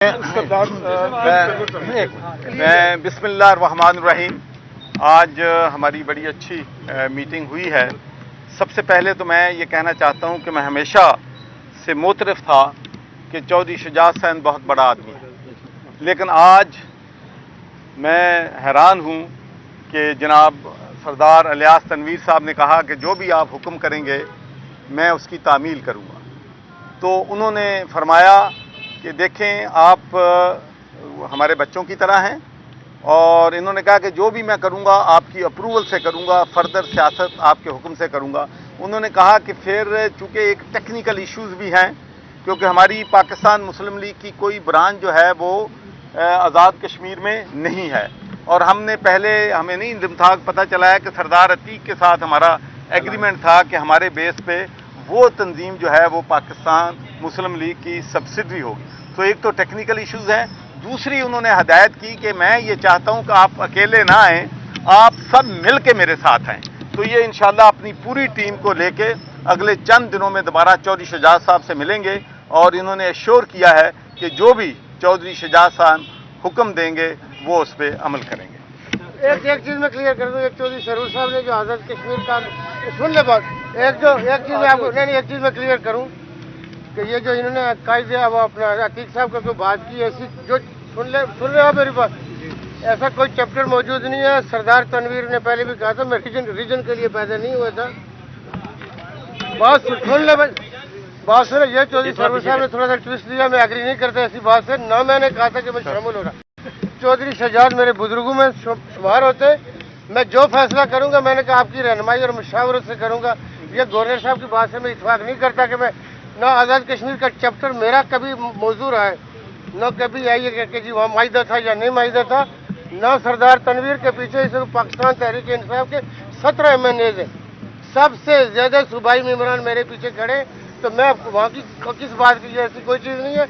बिस्मिल्लाहिर्रहमानिर्रहीम। आज हमारी बड़ी अच्छी मीटिंग हुई है। सबसे पहले तो मैं ये कहना चाहता हूँ कि मैं हमेशा से मोतरफ था कि चौधरी शुजात हुसैन बहुत बड़ा आदमी है, लेकिन आज मैं हैरान हूँ कि जनाब सरदार इलियास तनवीर साहब ने कहा कि जो भी आप हुक्म करेंगे मैं उसकी तामील करूँगा। तो उन्होंने फरमाया कि देखें आप हमारे बच्चों की तरह हैं, और इन्होंने कहा कि जो भी मैं करूंगा आपकी अप्रूवल से करूंगा, फर्दर सियासत आपके हुक्म से करूंगा। उन्होंने कहा कि फिर चूँकि एक टेक्निकल इश्यूज़ भी हैं, क्योंकि हमारी पाकिस्तान मुस्लिम लीग की कोई ब्रांच जो है वो आज़ाद कश्मीर में नहीं है, और हमें नहीं इल्म था, पता चला है कि सरदार अतीक के साथ हमारा एग्रीमेंट था कि हमारे बेस पे वो तंजीम जो है वो पाकिस्तान मुस्लिम लीग की सब्सिडरी होगी। तो एक तो टेक्निकल इश्यूज़ हैं, दूसरी उन्होंने हदायत की कि मैं ये चाहता हूँ कि आप अकेले ना आएँ, आप सब मिल के मेरे साथ आएँ। तो ये इंशाल्लाह अपनी पूरी टीम को लेके अगले चंद दिनों में दोबारा चौधरी शुजात साहब से मिलेंगे, और इन्होंने एश्योर किया है कि जो भी चौधरी शुजात साहब हुक्म देंगे वो उस पर अमल करेंगे। एक चीज़ मैं क्लियर कर दूँ, एक चौधरी सरूर साहब ने जो आज़ाद कश्मीर का सुन ले बात, एक चीज़ मैं आपको एक चीज़ मैं क्लियर करूँ कि ये जो इन्होंने कायदे वो अपना अतीक साहब का जो बात की, ऐसी जो सुन रहे हो मेरी बात, ऐसा कोई चैप्टर मौजूद नहीं है। सरदार तनवीर ने पहले भी कहा था मैं रीजन के लिए पैदा नहीं हुआ था। बात सुन ले बात सुन, ये चौधरी सरूर साहब ने थोड़ा सा ट्विस्ट दिया, मैं एग्री नहीं करता ऐसी बात से, ना मैंने कहा था कि मैं शामिल हो रहा। चौधरी शुजात मेरे बुजुर्गों में शुमार होते, मैं जो फैसला करूंगा मैंने कहा आपकी रहनुमाई और मुशावरत से करूंगा। ये गवर्नर साहब की बात से मैं इत्फाक नहीं करता कि मैं ना आज़ाद कश्मीर का चैप्टर मेरा कभी मौजूद रहा है, न कभी आई कि जी वहाँ माहिदा था या नहीं माहिदा था, न सरदार तनवीर के पीछे इस पाकिस्तान तहरीक इंसाफ के 17 MNAs हैं, सबसे ज़्यादा सूबाई मेम्बरान मेरे पीछे खड़े। तो मैं वहाँ की किस बात की ऐसी कोई चीज़ नहीं है।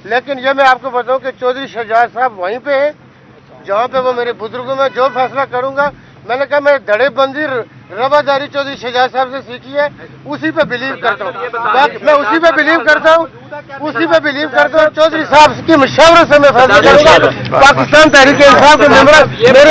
लेकिन ये मैं आपको बताऊँ कि चौधरी शुजात साहब वहीं पे है जहाँ पे वो मेरे बुजुर्गों में जो फैसला करूँगा, मैंने कहा मैं धड़ेबंदी रवादारी चौधरी शुजात साहब से सीखी है, उसी पे बिलीव करता हूँ। मैं उसी पे बिलीव करता हूँ चौधरी साहब की मशवरे से मैं फैसला करूँगा। पाकिस्तान तहरीक इंसाफ के मेंबर मेरे